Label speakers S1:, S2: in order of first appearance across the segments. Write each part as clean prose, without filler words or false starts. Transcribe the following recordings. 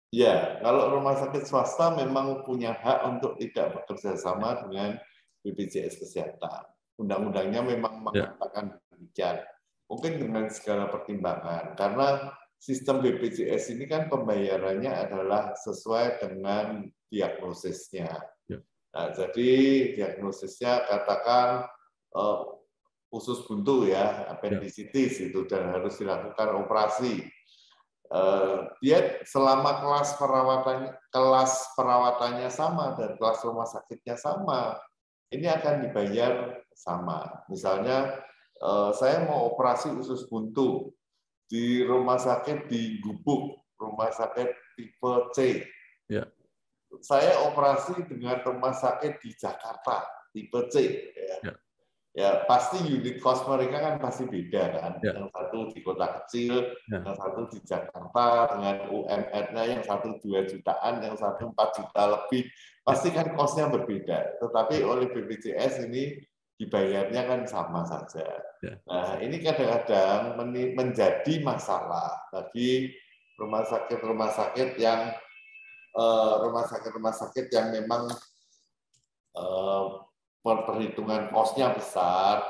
S1: Ya, kalau rumah sakit swasta memang punya hak untuk tidak bekerja sama dengan BPJS Kesehatan. Undang-undangnya memang mengatakan demikian. Mungkin dengan segala pertimbangan, karena sistem BPJS ini kan pembayarannya adalah sesuai dengan diagnosisnya. Nah, jadi diagnosisnya katakan usus buntu ya, appendicitis itu, dan harus dilakukan operasi. Dia selama kelas perawatannya sama dan kelas rumah sakitnya sama, ini akan dibayar sama. Misalnya saya mau operasi usus buntu di rumah sakit di Gubuk, rumah sakit tipe C. Saya operasi dengan rumah sakit di Jakarta tipe C. Ya, pasti unit cost mereka kan pasti beda kan. Yang satu di kota kecil, yang satu di Jakarta dengan UMR-nya yang satu 2 jutaan, yang satu 4 juta lebih. Pasti kan cost-nya berbeda. Tetapi oleh BPJS ini dibayarnya kan sama saja. Nah, ini kadang-kadang menjadi masalah bagi rumah sakit yang memang perhitungan cost-nya besar.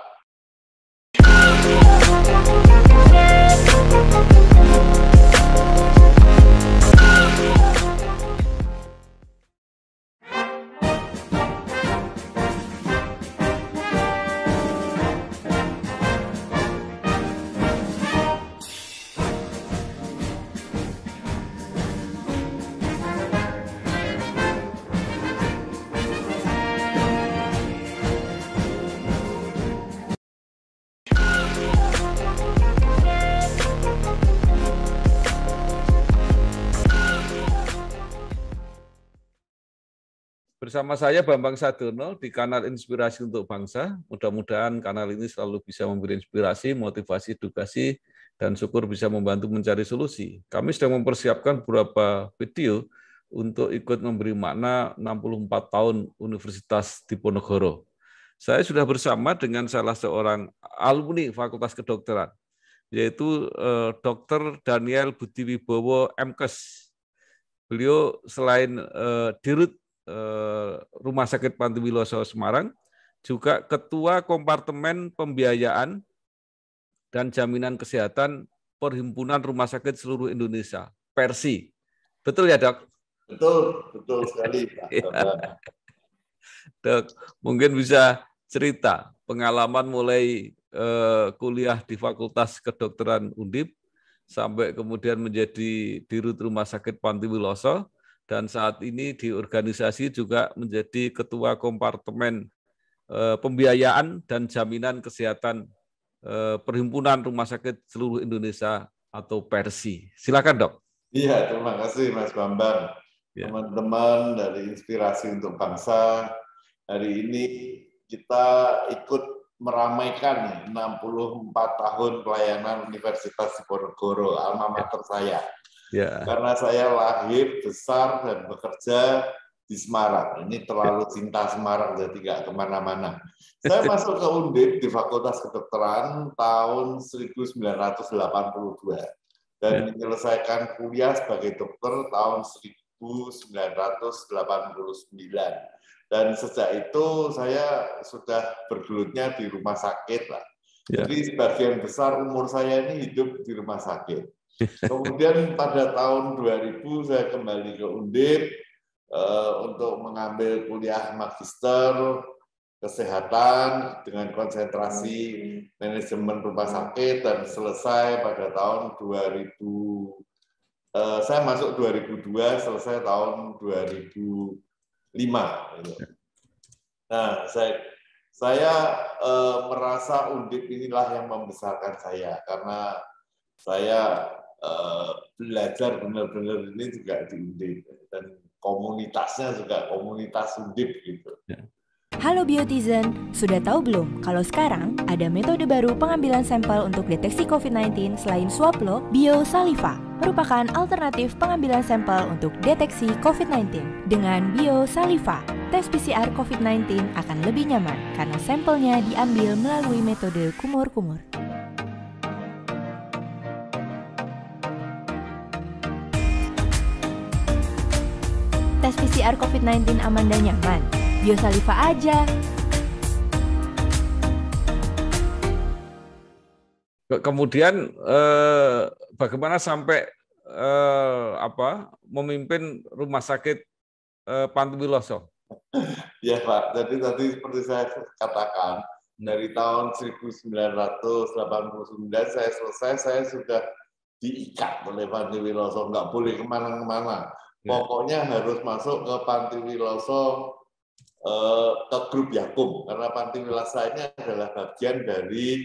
S2: Bersama saya Bambang Sadono di kanal Inspirasi untuk Bangsa. Mudah-mudahan kanal ini selalu bisa memberi inspirasi, motivasi, edukasi, dan syukur bisa membantu mencari solusi. Kami sedang mempersiapkan beberapa video untuk ikut memberi makna 64 tahun Universitas Diponegoro. Saya sudah bersama dengan salah seorang alumni Fakultas Kedokteran, yaitu Dr. Daniel Budiwibowo MKes. Beliau selain Dirut Rumah Sakit Pantiwiloso Semarang, juga Ketua Kompartemen Pembiayaan dan Jaminan Kesehatan Perhimpunan Rumah Sakit Seluruh Indonesia, Persi. Betul ya, Dok?
S1: Betul sekali, Pak.
S2: Dok, mungkin bisa cerita pengalaman mulai kuliah di Fakultas Kedokteran Undip sampai kemudian menjadi Dirut Rumah Sakit Pantiwiloso, dan saat ini di organisasi juga menjadi Ketua Kompartemen Pembiayaan dan Jaminan Kesehatan Perhimpunan Rumah Sakit Seluruh Indonesia atau Persi. Silakan, Dok.
S1: Iya, terima kasih Mas Bambang. Teman-teman dari Inspirasi untuk Bangsa, hari ini kita ikut meramaikan 64 tahun pelayanan Universitas Diponegoro, alma mater saya. Karena saya lahir, besar, dan bekerja di Semarang. Ini terlalu cinta Semarang, jadi nggak kemana-mana. Saya masuk ke Undip di Fakultas Kedokteran tahun 1982 dan menyelesaikan kuliah sebagai dokter tahun 1989. Dan sejak itu saya sudah bergelutnya di rumah sakit lah. Jadi sebagian besar umur saya ini hidup di rumah sakit. Kemudian pada tahun 2000 saya kembali ke Undip untuk mengambil kuliah magister kesehatan dengan konsentrasi manajemen rumah sakit, dan selesai pada tahun 2000. Saya masuk 2002, selesai tahun 2005. Nah, saya merasa Undip inilah yang membesarkan saya, karena saya belajar benar-benar ini juga di Undip, dan komunitasnya juga komunitas Undip gitu.
S3: Halo Biotizen, sudah tahu belum kalau sekarang ada metode baru pengambilan sampel untuk deteksi COVID-19 selain swab loh? Biosaliva merupakan alternatif pengambilan sampel untuk deteksi COVID-19. Dengan Biosaliva, tes PCR COVID-19 akan lebih nyaman karena sampelnya diambil melalui metode kumur-kumur. tes PCR COVID-19 aman dan nyaman? Biosaliva aja.
S2: Kemudian bagaimana sampai memimpin rumah sakit Pantiwiloso?
S1: Ya Pak, jadi tadi seperti saya katakan, dari tahun 1989 saya selesai, saya sudah diikat oleh Pantiwiloso, nggak boleh kemana-kemana. Pokoknya harus masuk ke Pantiwiloso, ke grup Yakum, karena Pantiwiloso ini adalah bagian dari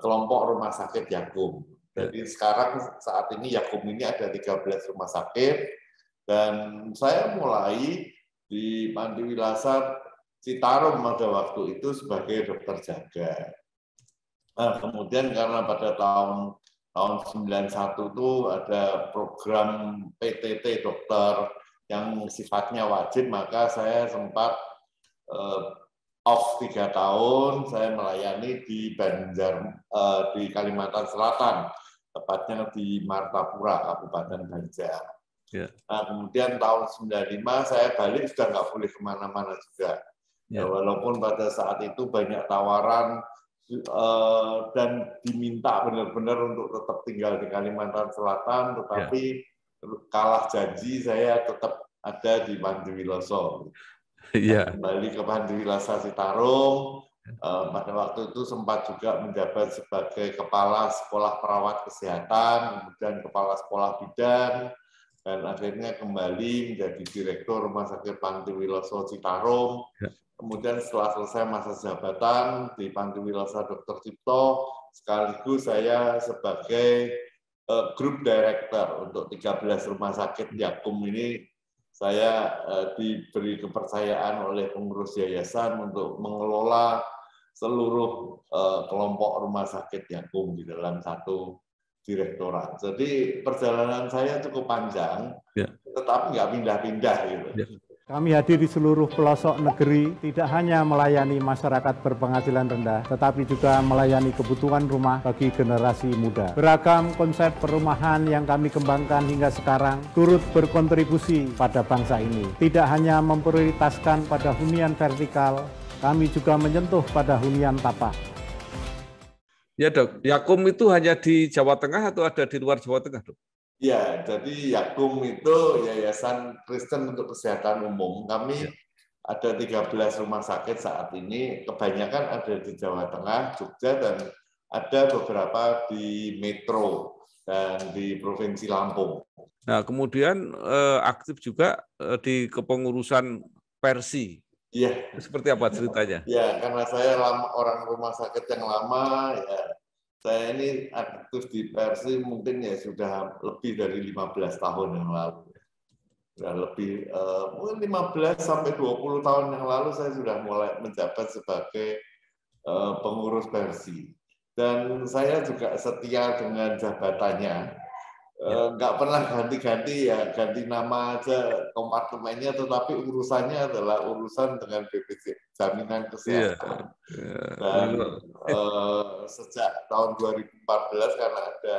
S1: kelompok rumah sakit Yakum. Jadi sekarang saat ini Yakum ini ada 13 rumah sakit, dan saya mulai di Pantiwiloso Citarum pada waktu itu sebagai dokter jaga. Nah, kemudian karena pada tahun 91 itu ada program PTT dokter yang sifatnya wajib, maka saya sempat off 3 tahun, saya melayani di di Kalimantan Selatan, tepatnya di Martapura, Kabupaten Banjar. Nah, kemudian tahun 95 saya balik, sudah nggak boleh kemana-mana juga. Walaupun pada saat itu banyak tawaran dan diminta benar-benar untuk tetap tinggal di Kalimantan Selatan, tetapi kalah janji, saya tetap ada di Pantiwiloso. Kembali ke Pantiwiloso Citarum, pada waktu itu sempat juga menjabat sebagai kepala sekolah perawat kesehatan, kemudian kepala sekolah bidan, dan akhirnya kembali menjadi direktur Rumah Sakit Pantiwiloso Citarum. Kemudian setelah selesai masa jabatan di Pantiwiloso Dr. Cipto, sekaligus saya sebagai grup director untuk 13 rumah sakit Yakum ini, saya diberi kepercayaan oleh pengurus yayasan untuk mengelola seluruh kelompok rumah sakit Yakum di dalam satu direktorat. Jadi perjalanan saya cukup panjang, tetapi nggak pindah-pindah gitu.
S4: Kami hadir di seluruh pelosok negeri, tidak hanya melayani masyarakat berpenghasilan rendah, tetapi juga melayani kebutuhan rumah bagi generasi muda. Beragam konsep perumahan yang kami kembangkan hingga sekarang turut berkontribusi pada bangsa ini. Tidak hanya memprioritaskan pada hunian vertikal, kami juga menyentuh pada hunian tapak.
S2: Ya Dok, Yakum itu hanya di Jawa Tengah atau ada di luar Jawa Tengah, Dok?
S1: Ya, jadi Yakum itu Yayasan Kristen untuk Kesehatan Umum. Kami ada 13 rumah sakit saat ini, kebanyakan ada di Jawa Tengah, Jogja, dan ada beberapa di Metro dan di Provinsi Lampung.
S2: Nah, kemudian aktif juga di kepengurusan Persi.
S1: Iya.
S2: Seperti apa ceritanya?
S1: Ya, karena saya orang rumah sakit yang lama, ya saya ini aktif di Persi mungkin ya sudah lebih dari 15 tahun yang lalu. Sudah lebih, mungkin 15 sampai 20 tahun yang lalu saya sudah mulai menjabat sebagai pengurus Persi. Dan saya juga setia dengan jabatannya. Nggak pernah ganti-ganti, ya ganti nama aja kompartemennya, tetapi urusannya adalah urusan dengan BPJS Jaminan Kesehatan. Dan sejak tahun 2014 karena ada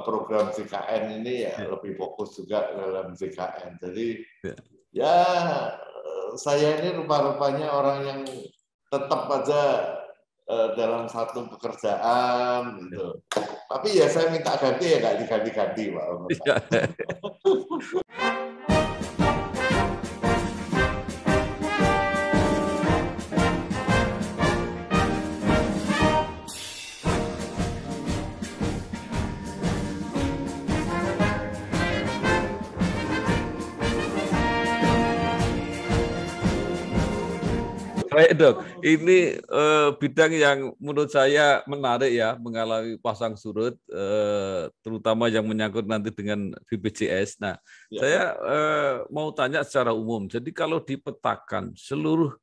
S1: program JKN ini, ya lebih fokus juga dalam JKN. Jadi ya saya ini rupa-rupanya orang yang tetap aja dalam satu pekerjaan gitu. Tapi ya saya minta ganti, ya nggak diganti-ganti, Pak.
S2: Baik Dok, ini bidang yang menurut saya menarik ya, mengalami pasang surut, terutama yang menyangkut nanti dengan BPJS. Nah, saya mau tanya secara umum. Jadi kalau dipetakan seluruh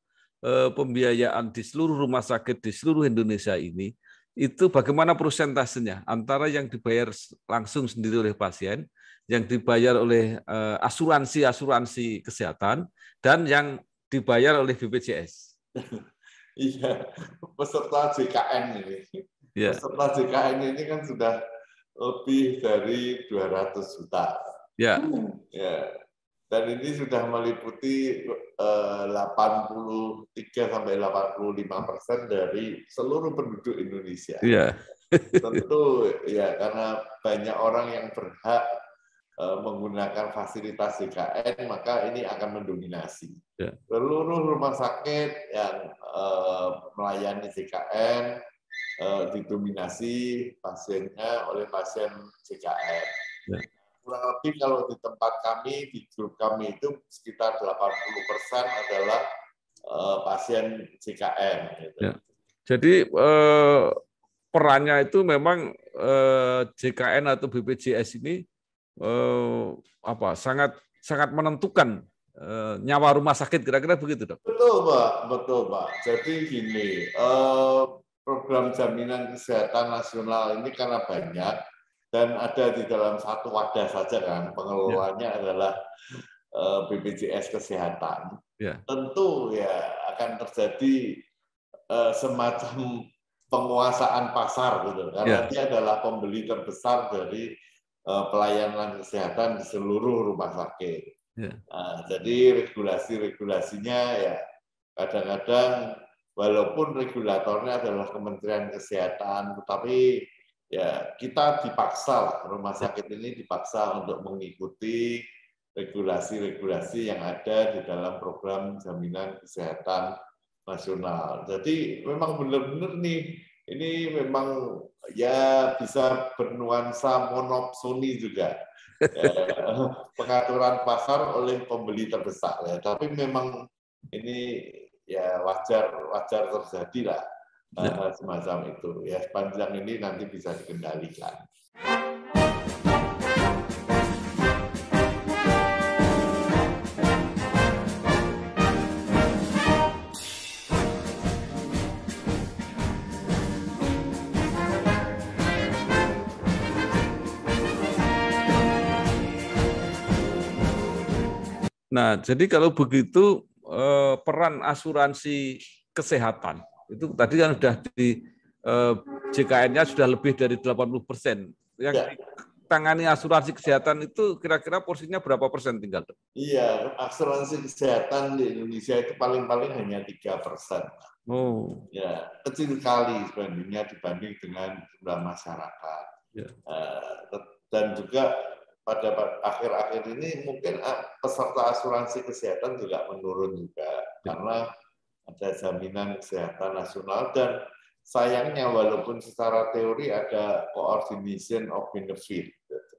S2: pembiayaan di seluruh rumah sakit di seluruh Indonesia ini, itu bagaimana persentasenya antara yang dibayar langsung sendiri oleh pasien, yang dibayar oleh asuransi kesehatan, dan yang dibayar oleh BPJS?
S1: Iya, peserta JKN ini. Peserta JKN ini kan sudah lebih dari 200 juta.
S2: Ya.
S1: Dan ini sudah meliputi 83-85% dari seluruh penduduk Indonesia.
S2: Iya.
S1: Tentu ya karena banyak orang yang berhak menggunakan fasilitas JKN, maka ini akan mendominasi.
S2: Ya.
S1: Seluruh rumah sakit yang melayani JKN didominasi pasiennya oleh pasien JKN. Ya. Kurang lebih kalau di tempat kami, di grup kami itu sekitar 80% adalah pasien JKN. Gitu.
S2: Ya. Jadi perannya itu memang JKN atau BPJS ini sangat menentukan nyawa rumah sakit, kira-kira begitu, Dok?
S1: Betul, Pak. Jadi gini, program jaminan kesehatan nasional ini karena banyak dan ada di dalam satu wadah saja kan, pengelolanya adalah BPJS Kesehatan. Ya. Tentu ya akan terjadi semacam penguasaan pasar gitu, karena dia adalah pembeli terbesar dari pelayanan kesehatan di seluruh rumah sakit. Nah, jadi regulasi-regulasinya ya kadang-kadang walaupun regulatornya adalah Kementerian Kesehatan, tetapi ya kita dipaksa, rumah sakit ini dipaksa untuk mengikuti regulasi-regulasi yang ada di dalam program jaminan kesehatan nasional. Jadi memang benar-benar nih, ini memang ya bisa bernuansa monopsoni juga. Pengaturan pasar oleh pembeli terbesar ya. Tapi memang ini ya wajar terjadi lah semacam itu ya, sepanjang ini nanti bisa dikendalikan.
S2: Nah, jadi kalau begitu peran asuransi kesehatan itu tadi kan sudah di JKN-nya sudah lebih dari 80%. Yang ditangani asuransi kesehatan itu kira-kira porsinya berapa persen tinggal?
S1: Iya, asuransi kesehatan di Indonesia itu paling-paling hanya 3%.
S2: Oh.
S1: Ya, kecil sekali sebenarnya dibanding dengan jumlah masyarakat. Ya. Dan juga pada akhir-akhir ini mungkin peserta asuransi kesehatan juga menurun juga karena ada jaminan kesehatan nasional dan sayangnya walaupun secara teori ada coordination of benefit,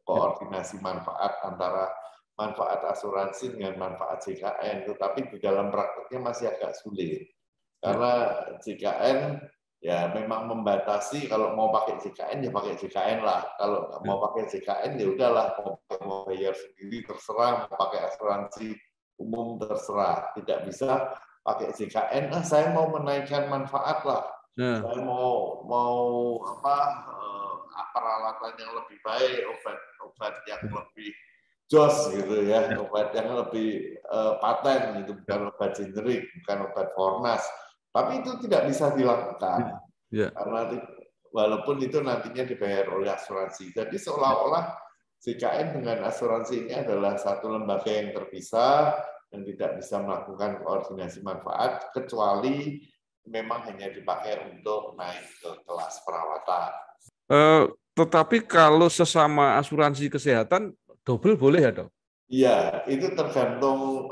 S1: koordinasi manfaat antara manfaat asuransi dengan manfaat JKN, tetapi di dalam prakteknya masih agak sulit karena JKN ya memang membatasi kalau mau pakai JKN ya pakai JKN lah, kalau nggak mau pakai JKN ya udahlah, mau bayar sendiri terserah, mau pakai asuransi umum terserah, tidak bisa pakai JKN. Saya mau menaikkan manfaat lah, saya mau peralatan yang lebih baik, obat yang lebih jos gitu ya, obat yang lebih paten gitu, bukan obat generik, bukan obat Fornas. Tapi itu tidak bisa dilakukan karena walaupun itu nantinya dibayar oleh asuransi. Jadi seolah-olah JKN dengan asuransi ini adalah satu lembaga yang terpisah yang tidak bisa melakukan koordinasi manfaat kecuali memang hanya dipakai untuk naik ke kelas perawatan.
S2: Tetapi kalau sesama asuransi kesehatan double boleh ya, Dok?
S1: Iya, itu tergantung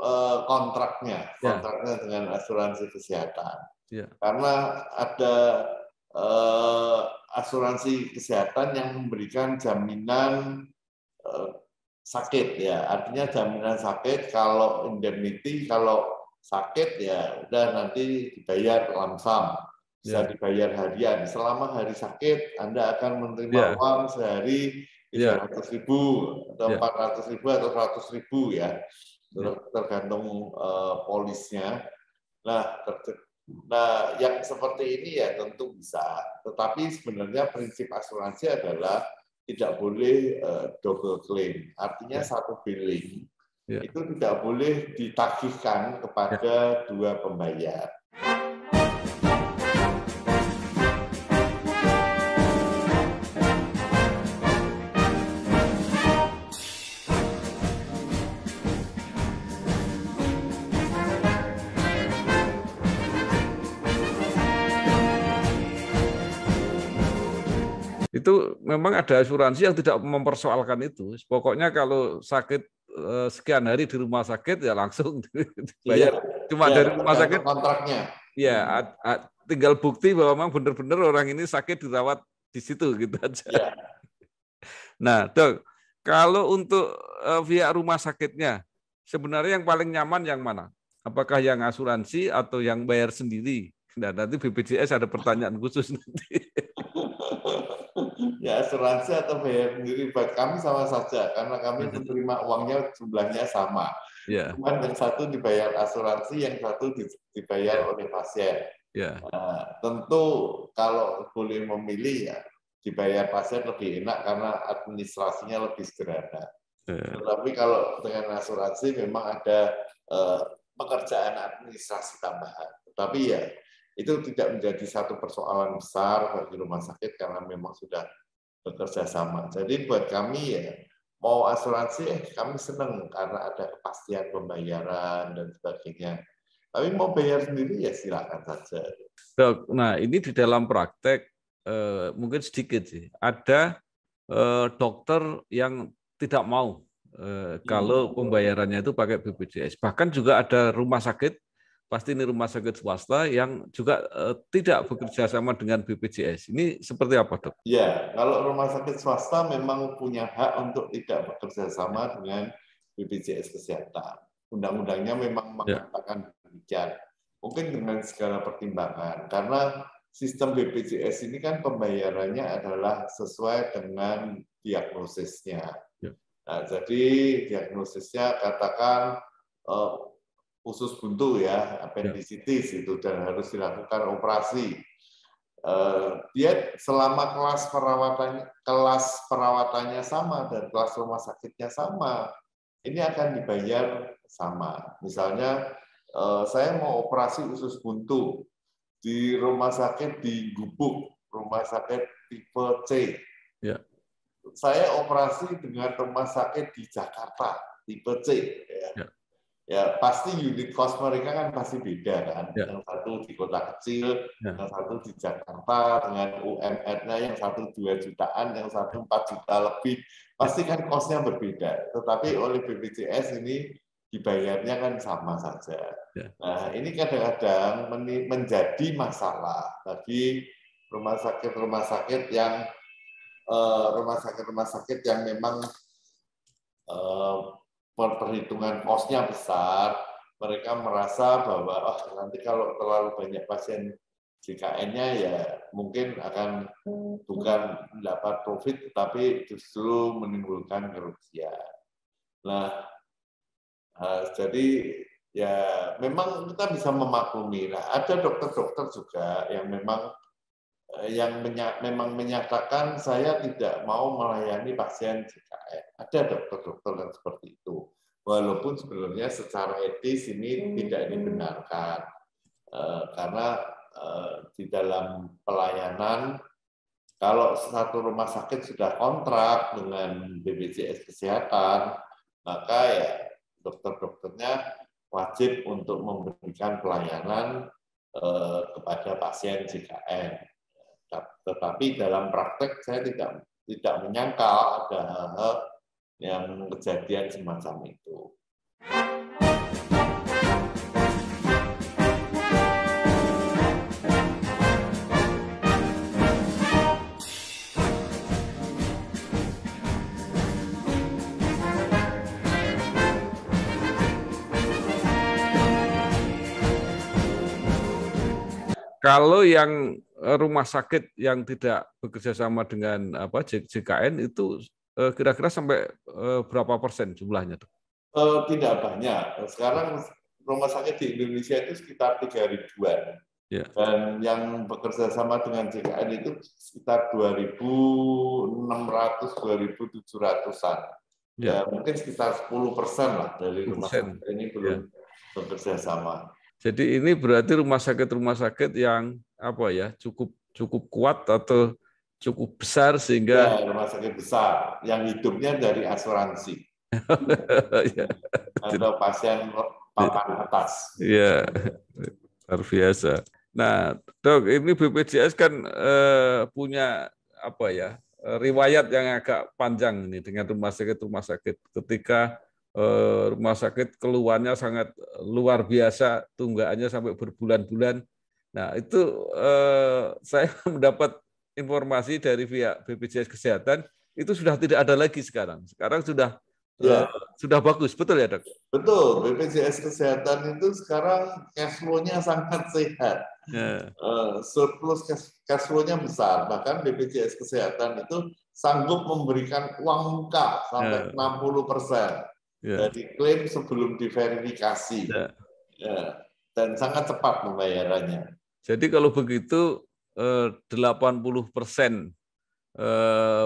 S1: kontraknya dengan asuransi kesehatan. Ya. Karena ada asuransi kesehatan yang memberikan jaminan sakit ya, artinya jaminan sakit kalau indemnity, kalau sakit ya udah nanti dibayar lamsam, bisa dibayar harian. Selama hari sakit Anda akan menerima uang sehari 300.000 atau 400.000 atau 100.000 ya, tergantung polisnya. Nah, yang seperti ini ya tentu bisa, tetapi sebenarnya prinsip asuransi adalah tidak boleh double claim, artinya satu billing itu tidak boleh ditagihkan kepada dua pembayar.
S2: Itu memang ada asuransi yang tidak mempersoalkan itu. Pokoknya kalau sakit sekian hari di rumah sakit ya langsung dibayar. Cuma dari rumah sakit
S1: kontraknya.
S2: Ya, tinggal bukti bahwa memang benar-benar orang ini sakit dirawat di situ gitu aja.
S1: Ya.
S2: Nah, Dok, kalau untuk pihak rumah sakitnya, sebenarnya yang paling nyaman yang mana? Apakah yang asuransi atau yang bayar sendiri? Nah, nanti BPJS ada pertanyaan khusus nanti.
S1: Ya, asuransi atau bayar sendiri buat kami sama saja, karena kami menerima uangnya jumlahnya sama.
S2: Ya.
S1: Cuman yang satu dibayar asuransi, yang satu dibayar oleh pasien.
S2: Ya.
S1: Nah, tentu kalau boleh memilih ya dibayar pasien lebih enak karena administrasinya lebih sederhana. Tetapi kalau dengan asuransi memang ada pekerjaan administrasi tambahan. Tetapi ya itu tidak menjadi satu persoalan besar bagi rumah sakit karena memang sudah bekerja sama. Jadi buat kami ya mau asuransi kami senang karena ada kepastian pembayaran dan sebagainya. Tapi mau bayar sendiri ya silakan saja.
S2: Dok, nah ini di dalam praktek mungkin sedikit sih. Ada dokter yang tidak mau kalau pembayarannya itu pakai BPJS. Bahkan juga ada rumah sakit, pasti ini rumah sakit swasta yang juga tidak bekerja sama dengan BPJS. Ini seperti apa, Dok?
S1: Ya, kalau rumah sakit swasta memang punya hak untuk tidak bekerja sama dengan BPJS Kesehatan. Undang-undangnya memang mengatakan demikian. Mungkin dengan segala pertimbangan, karena sistem BPJS ini kan pembayarannya adalah sesuai dengan diagnosisnya. Nah, jadi diagnosisnya katakan usus buntu ya, appendicitis itu dan harus dilakukan operasi. Dia selama kelas perawatannya sama dan kelas rumah sakitnya sama, ini akan dibayar sama. Misalnya saya mau operasi usus buntu di rumah sakit di Gubuk, rumah sakit tipe C.
S2: Ya.
S1: Saya operasi dengan rumah sakit di Jakarta tipe C. Ya pasti unit cost mereka kan pasti beda kan.
S2: Ya.
S1: Yang satu di kota kecil, yang satu di Jakarta dengan UMR-nya yang satu 2 jutaan, yang satu 4 juta lebih. Pasti kan cost-nya berbeda. Tetapi oleh BPJS ini dibayarnya kan sama saja. Nah ini kadang-kadang menjadi masalah bagi rumah sakit yang memang perhitungan kosnya besar, mereka merasa bahwa nanti kalau terlalu banyak pasien JKN-nya ya mungkin akan bukan mendapat profit, tapi justru menimbulkan kerugian. Nah, jadi ya memang kita bisa memaklumi. Nah, ada dokter-dokter juga yang memang menyatakan saya tidak mau melayani pasien JKN. Ada dokter-dokter yang seperti itu. Walaupun sebenarnya secara etis ini tidak dibenarkan. Karena di dalam pelayanan, kalau satu rumah sakit sudah kontrak dengan BPJS Kesehatan, maka ya dokter-dokternya wajib untuk memberikan pelayanan kepada pasien JKN. Tetapi dalam praktek saya tidak menyangka ada hal-hal yang kejadian semacam itu.
S2: Kalau yang rumah sakit yang tidak bekerja sama dengan JKN itu kira-kira sampai berapa persen jumlahnya?
S1: Tidak banyak. Sekarang rumah sakit di Indonesia itu sekitar 3 ribuan. Ya. Dan yang bekerja sama dengan JKN itu sekitar 2.600-2.700-an. Ya, mungkin sekitar 10% lah dari rumah sakit ini belum bekerja sama.
S2: Jadi ini berarti rumah sakit yang cukup kuat atau cukup besar sehingga
S1: rumah sakit besar yang hidupnya dari asuransi atau pasien papan atas.
S2: Iya, luar biasa. Nah, Dok, ini BPJS kan punya riwayat yang agak panjang ini dengan rumah sakit. Ketika rumah sakit keluhannya sangat luar biasa, tunggakannya sampai berbulan-bulan. Nah, itu saya mendapat informasi dari pihak BPJS Kesehatan, itu sudah tidak ada lagi sekarang. Sekarang sudah bagus, betul ya, Dok?
S1: Betul, BPJS Kesehatan itu sekarang cash flow-nya sangat sehat. Surplus cash flow-nya besar. Bahkan BPJS Kesehatan itu sanggup memberikan uang muka sampai 60% dari klaim sebelum diverifikasi. Dan sangat cepat pembayarannya.
S2: Jadi kalau begitu 80%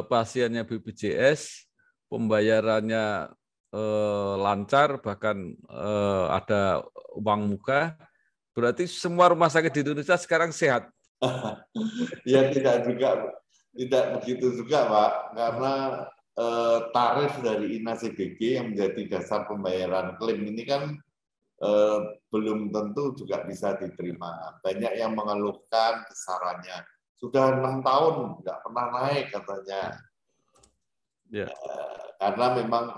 S2: pasiennya BPJS pembayarannya lancar, bahkan ada uang muka, berarti semua rumah sakit di Indonesia sekarang sehat.
S1: Ya tidak begitu juga, Pak, karena tarif dari INA-CBG yang menjadi dasar pembayaran klaim ini kan belum tentu juga bisa diterima. Banyak yang mengeluhkan besarannya. Sudah 6 tahun nggak pernah naik katanya. Karena memang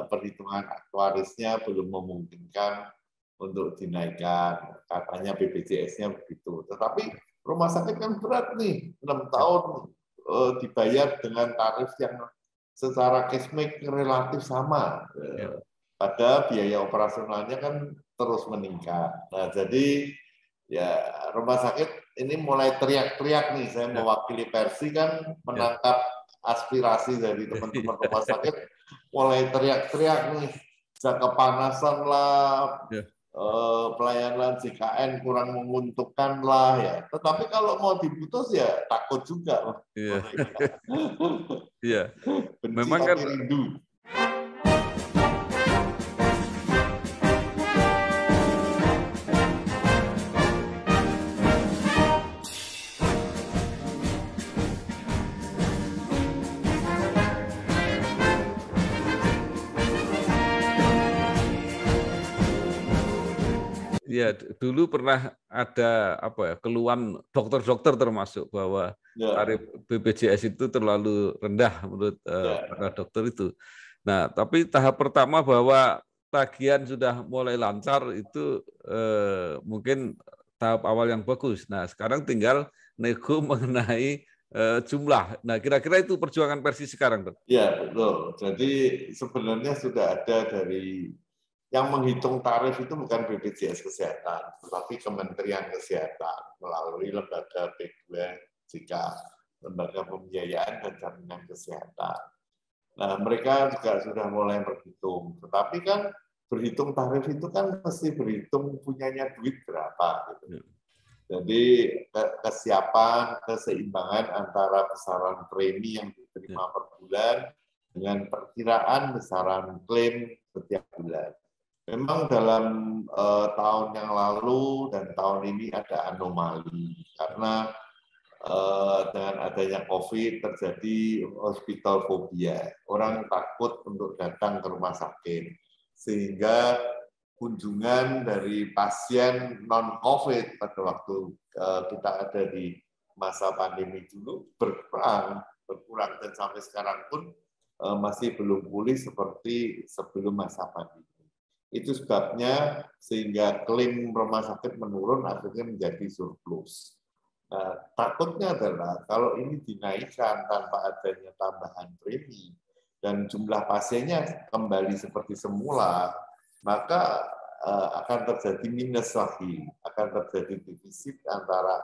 S1: perhitungan aktuarisnya belum memungkinkan untuk dinaikkan. Katanya BPJS-nya begitu. Tetapi rumah sakit kan berat nih, 6 tahun dibayar dengan tarif yang secara case-make relatif sama. Pada biaya operasionalnya kan terus meningkat. Nah, jadi ya rumah sakit ini mulai teriak-teriak nih. Saya mewakili Persi kan menangkap aspirasi dari teman-teman rumah sakit, mulai teriak-teriak nih. Kepanasan lah, pelayanan JKN kurang menguntungkan lah ya. Tetapi kalau mau diputus ya takut juga.
S2: Iya.
S1: Memang kan rindu.
S2: Ya, dulu pernah ada keluhan dokter-dokter termasuk bahwa tarif BPJS itu terlalu rendah menurut para dokter itu. Nah, tapi tahap pertama bahwa tagihan sudah mulai lancar itu mungkin tahap awal yang bagus. Nah, sekarang tinggal nego mengenai jumlah. Nah, kira-kira itu perjuangan Persi sekarang, Dok?
S1: Ya, betul. Jadi sebenarnya sudah ada dari yang menghitung tarif itu bukan BPJS Kesehatan, tetapi Kementerian Kesehatan melalui lembaga P2JK, lembaga pembiayaan dan jaminan kesehatan. Nah, mereka juga sudah mulai berhitung. Tetapi kan berhitung tarif itu kan mesti berhitung punyanya duit berapa. Gitu. Jadi kesiapan, keseimbangan antara besaran premi yang diterima per bulan dengan perkiraan besaran klaim setiap bulan. Memang dalam tahun yang lalu dan tahun ini ada anomali karena dengan adanya COVID terjadi hospital phobia. Orang takut untuk datang ke rumah sakit sehingga kunjungan dari pasien non-COVID pada waktu kita ada di masa pandemi dulu berkurang dan sampai sekarang pun masih belum pulih seperti sebelum masa pandemi. Itu sebabnya sehingga klaim rumah sakit menurun akhirnya menjadi surplus. Nah, takutnya adalah kalau ini dinaikkan tanpa adanya tambahan premi dan jumlah pasiennya kembali seperti semula, maka akan terjadi minus lagi, akan terjadi defisit antara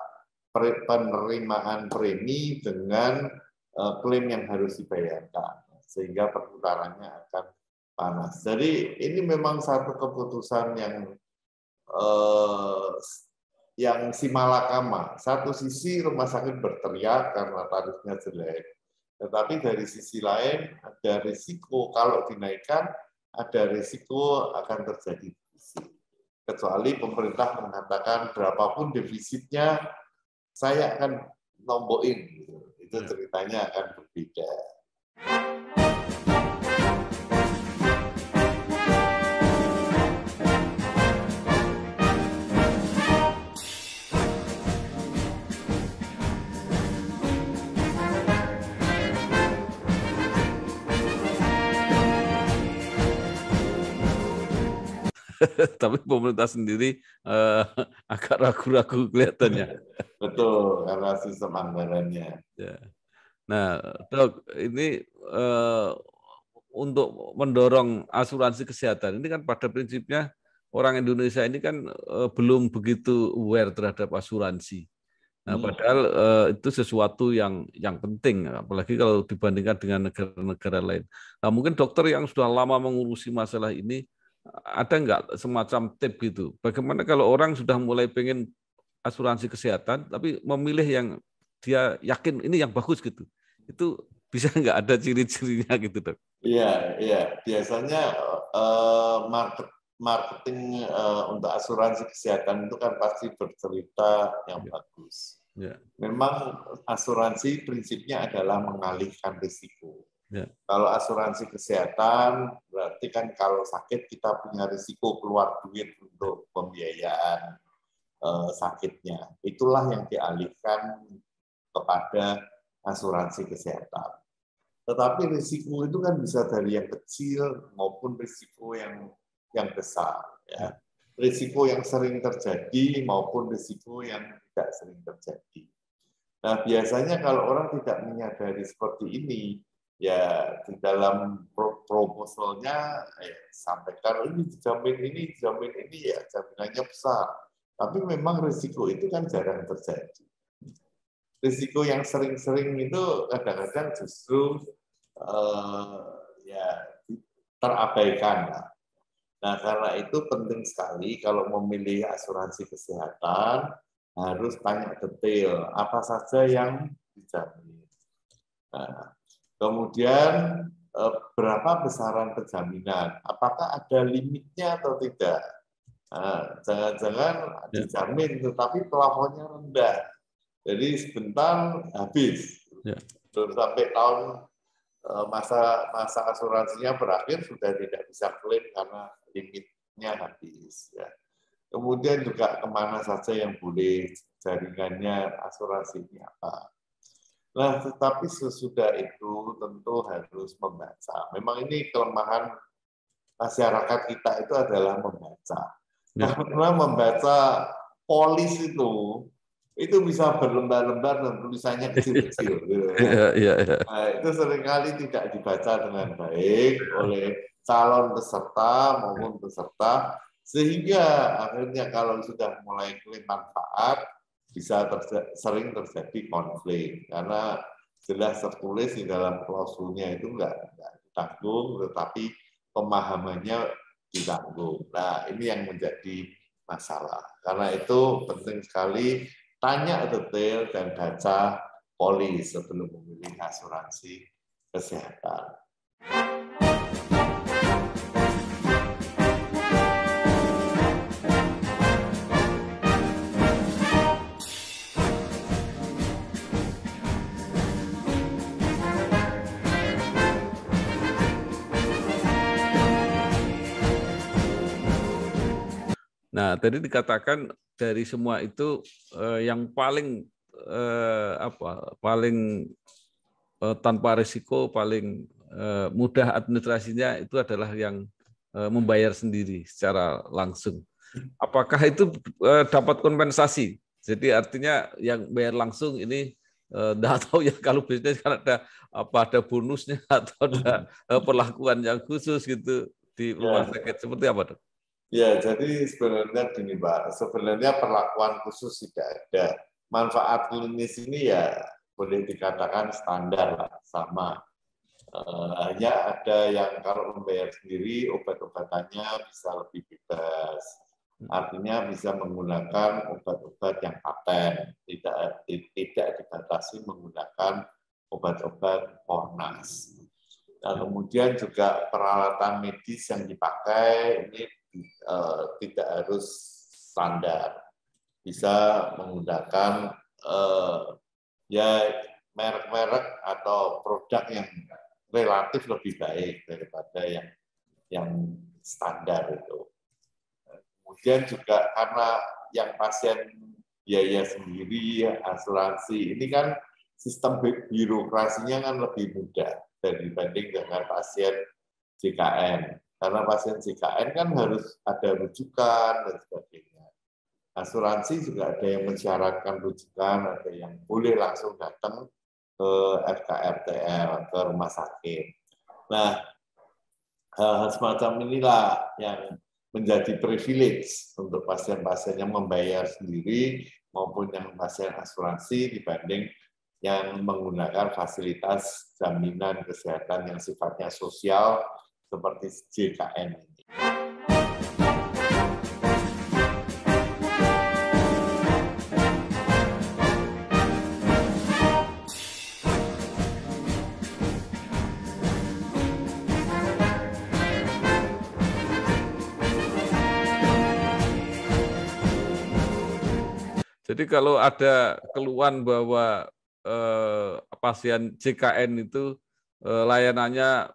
S1: penerimaan premi dengan klaim yang harus dibayarkan, sehingga perputarannya akan panas. Jadi ini memang satu keputusan yang simalakama. Satu sisi rumah sakit berteriak karena tarifnya jelek, tetapi dari sisi lain ada risiko kalau dinaikkan, ada risiko akan terjadi defisit. Kecuali pemerintah mengatakan berapapun defisitnya, saya akan nombokin. Itu ceritanya akan berbeda.
S2: Tapi pemerintah sendiri agak ragu-ragu kelihatannya.
S1: Betul, karena sistem anggarannya.
S2: Ya. Nah, Dok, ini untuk mendorong asuransi kesehatan ini kan pada prinsipnya orang Indonesia ini kan belum begitu aware terhadap asuransi. Nah, padahal itu sesuatu yang penting, apalagi kalau dibandingkan dengan negara-negara lain. Nah, mungkin dokter yang sudah lama mengurusi masalah ini, ada nggak semacam tip gitu? Bagaimana kalau orang sudah mulai pengen asuransi kesehatan, tapi memilih yang dia yakin ini yang bagus gitu? Itu bisa nggak ada ciri-cirinya gitu, Dok?
S1: Iya. Biasanya marketing untuk asuransi kesehatan itu kan pasti bercerita yang bagus. Ya. Memang asuransi prinsipnya adalah mengalihkan risiko. Ya. Kalau asuransi kesehatan berarti kan kalau sakit kita punya risiko keluar duit untuk pembiayaan sakitnya. Itulah yang dialihkan kepada asuransi kesehatan. Tetapi risiko itu kan bisa dari yang kecil maupun risiko yang besar. Ya. Risiko yang sering terjadi maupun risiko yang tidak sering terjadi. Nah, biasanya kalau orang tidak menyadari seperti ini, ya di dalam proposalnya sampaikan ini dijamin ini ya jaminannya besar. Tapi memang risiko itu kan jarang terjadi. Risiko yang sering-sering itu kadang-kadang justru terabaikan. Nah, karena itu penting sekali kalau memilih asuransi kesehatan harus tanya detail apa saja yang dijamin. Nah, kemudian berapa besaran penjaminan? Apakah ada limitnya atau tidak? Nah, jangan-jangan dijamin tetapi plafonnya rendah. Jadi sebentar habis. Belum sampai tahun masa asuransinya berakhir sudah tidak bisa klaim karena limitnya habis. Ya. Kemudian juga kemana saja yang boleh jaringannya asuransi ini apa. Nah, tetapi sesudah itu tentu harus membaca. Memang ini kelemahan masyarakat kita itu adalah membaca. Karena membaca polis itu bisa berlembar-lembar dan tulisannya kecil-kecil. Nah, itu seringkali tidak dibaca dengan baik oleh calon peserta maupun peserta, sehingga akhirnya kalau sudah mulai klaim manfaat, bisa sering terjadi konflik. Karena jelas tertulis di dalam klausulnya itu enggak ditanggung, tetapi pemahamannya ditanggung. Nah, ini yang menjadi masalah. Karena itu penting sekali tanya detail dan baca polis sebelum memilih asuransi kesehatan.
S2: Nah, tadi dikatakan dari semua itu yang paling tanpa risiko, paling mudah administrasinya itu adalah yang membayar sendiri secara langsung. Apakah itu dapat kompensasi? Jadi artinya yang bayar langsung ini tidak tahu ya kalau bisnis kan ada bonusnya atau ada perlakuan yang khusus gitu di rumah sakit. Seperti apa, Dok?
S1: Ya, jadi sebenarnya gini, Pak. Sebenarnya perlakuan khusus tidak ada. Manfaat klinis ini ya boleh dikatakan standar lah, sama. Hanya ada yang kalau membayar sendiri, obat-obatannya bisa lebih bebas. Artinya bisa menggunakan obat-obat yang paten, tidak dibatasi menggunakan obat-obat ornas. Nah, kemudian juga peralatan medis yang dipakai ini tidak harus standar, bisa menggunakan merek-merek atau produk yang relatif lebih baik daripada yang standar itu. Kemudian juga karena yang pasien biaya sendiri, asuransi, ini kan sistem birokrasinya kan lebih mudah dibanding dengan pasien JKN. Karena pasien JKN kan harus ada rujukan dan sebagainya. Asuransi juga ada yang mensyaratkan rujukan, ada yang boleh langsung datang ke FKRTL, ke rumah sakit. Nah, hal-hal semacam inilah yang menjadi privilege untuk pasien-pasien yang membayar sendiri maupun yang pasien asuransi dibanding yang menggunakan fasilitas jaminan kesehatan yang sifatnya sosial seperti JKN ini.
S2: Jadi kalau ada keluhan bahwa pasien JKN itu layanannya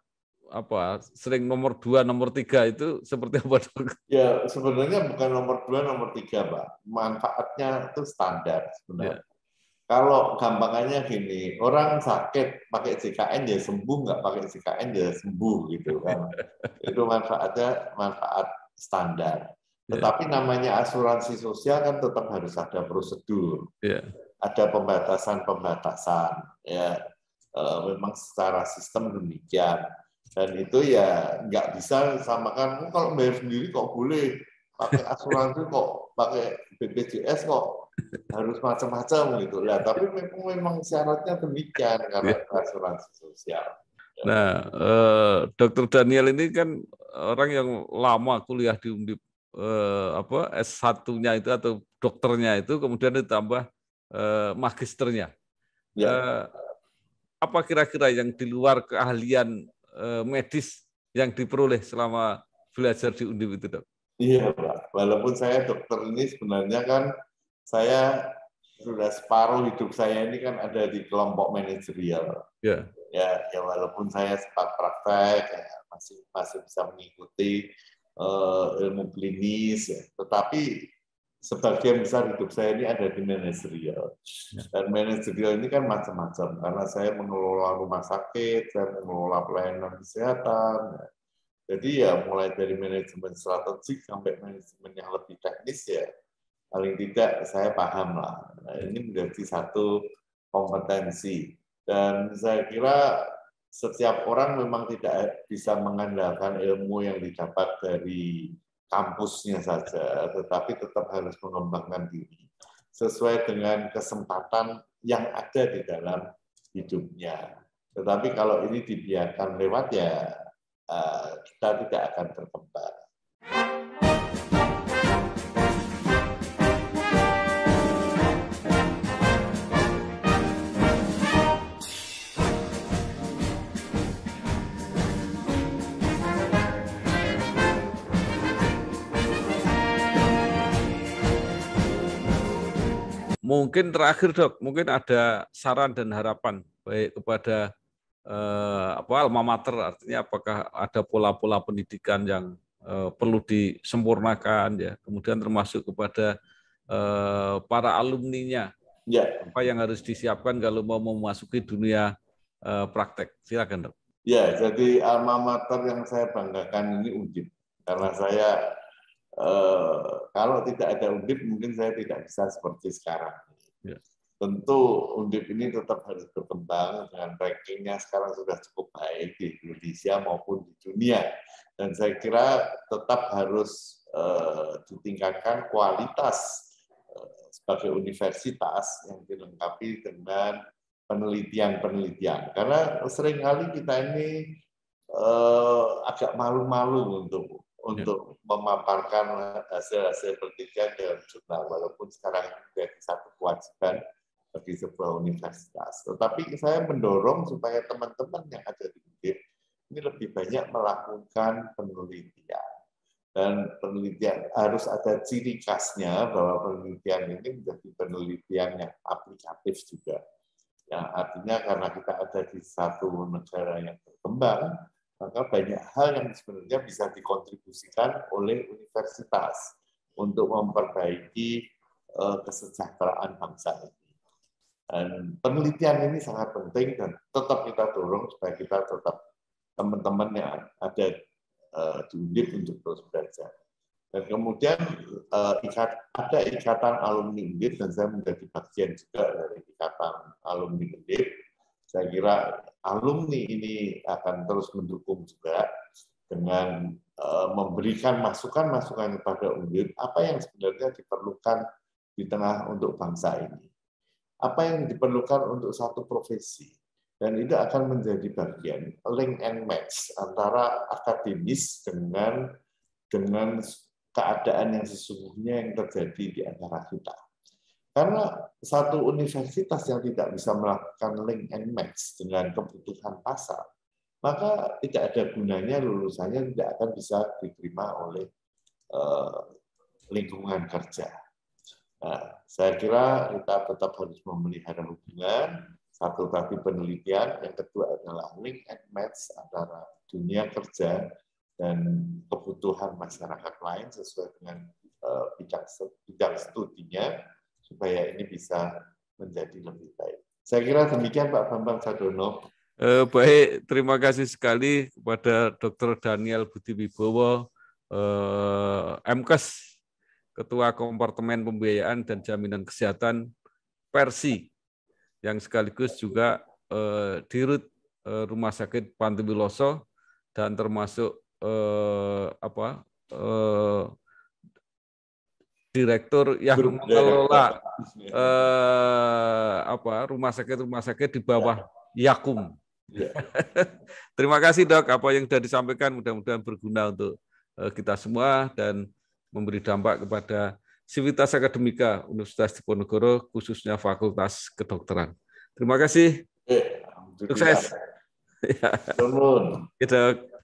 S2: sering nomor 2, nomor 3 itu seperti apa, Dok?
S1: Ya, sebenarnya bukan nomor 2, nomor 3, Pak. Manfaatnya itu standar sebenarnya. Kalau gampangannya gini, orang sakit pakai JKN ya sembuh, nggak pakai JKN ya sembuh gitu kan. Itu manfaatnya manfaat standar. Tetapi namanya asuransi sosial kan tetap harus ada prosedur. Ada pembatasan-pembatasan. Ya, memang secara sistem demikian. Dan itu ya nggak bisa disamakan, kalau bayar sendiri kok boleh, pakai asuransi kok, pakai BPJS kok, harus macam-macam gitu. Ya, tapi memang syaratnya demikian karena asuransi sosial.
S2: Nah, Dr. Daniel ini kan orang yang lama kuliah di Undip, S1-nya itu atau dokternya itu, kemudian ditambah magisternya. Apa kira-kira yang di luar keahlian medis yang diperoleh selama belajar di Undip itu, Dok?
S1: Iya, Pak. Walaupun saya dokter ini sebenarnya kan saya sudah separuh hidup saya ini kan ada di kelompok manajerial. Ya, walaupun saya sempat praktek, ya, masih bisa mengikuti ilmu klinis, ya. Tetapi sebagian besar hidup saya ini ada di manajerial. Dan manajerial ini kan macam-macam, karena saya mengelola rumah sakit, saya mengelola pelayanan kesehatan. Jadi ya mulai dari manajemen strategik sampai manajemen yang lebih teknis ya, paling tidak saya paham lah. Nah, ini menjadi satu kompetensi. Dan saya kira setiap orang memang tidak bisa mengandalkan ilmu yang didapat dari kampusnya saja, tetapi tetap harus mengembangkan diri sesuai dengan kesempatan yang ada di dalam hidupnya. Tetapi kalau ini dibiarkan lewat ya kita tidak akan berkembang.
S2: Mungkin terakhir, Dok, mungkin ada saran dan harapan baik kepada alma mater, artinya apakah ada pola-pola pendidikan yang perlu disempurnakan, ya, kemudian termasuk kepada para alumninya, apa yang harus disiapkan kalau mau memasuki dunia praktek. Silakan, Dok.
S1: Ya, jadi alma mater yang saya banggakan ini Undip, karena saya kalau tidak ada Undip mungkin saya tidak bisa seperti sekarang. Tentu Undip ini tetap harus berkembang dengan rankingnya sekarang sudah cukup baik di Indonesia maupun di dunia. Dan saya kira tetap harus ditingkatkan kualitas sebagai universitas yang dilengkapi dengan penelitian-penelitian. Karena seringkali kita ini agak malu-malu untuk memaparkan hasil-hasil penelitian dalam jurnal, walaupun sekarang ini menjadi satu kewajiban bagi sebuah universitas. Tetapi saya mendorong supaya teman-teman yang ada di Undip ini lebih banyak melakukan penelitian. Dan penelitian harus ada ciri khasnya bahwa penelitian ini menjadi penelitian yang aplikatif juga. Yang artinya karena kita ada di satu negara yang berkembang, maka banyak hal yang sebenarnya bisa dikontribusikan oleh universitas untuk memperbaiki kesejahteraan bangsa ini. Dan penelitian ini sangat penting dan tetap kita dorong supaya kita tetap teman-teman yang ada di Undip untuk terus belajar. Dan kemudian ada ikatan alumni Undip, dan saya menjadi bagian juga dari ikatan alumni Undip. Saya kira alumni ini akan terus mendukung juga dengan memberikan masukan-masukan kepada Undip apa yang sebenarnya diperlukan di tengah untuk bangsa ini. Apa yang diperlukan untuk satu profesi. Dan itu akan menjadi bagian link and match antara akademis dengan keadaan yang sesungguhnya yang terjadi di antara kita. Karena satu universitas yang tidak bisa melakukan link and match dengan kebutuhan pasar, maka tidak ada gunanya lulusannya tidak akan bisa diterima oleh lingkungan kerja. Nah, saya kira kita tetap harus memelihara hubungan. Satu tadi penelitian, yang kedua adalah link and match antara dunia kerja dan kebutuhan masyarakat lain sesuai dengan bidang studinya, supaya ini bisa menjadi lebih baik. Saya kira demikian Pak Bambang Sadono.
S2: Baik, terima kasih sekali kepada Dr. Daniel Budi Wibowo, MKes, Ketua Kompartemen Pembiayaan dan Jaminan Kesehatan Persi, yang sekaligus juga Dirut Rumah Sakit Pantiwiloso dan termasuk direktur yang mengelola rumah sakit di bawah Yakum. Terima kasih Dok, apa yang sudah disampaikan mudah-mudahan berguna untuk kita semua dan memberi dampak kepada sivitas akademika Universitas Diponegoro, khususnya Fakultas Kedokteran. Terima kasih. Sukses.
S1: Alhamdulillah.
S2: Ya. Dok.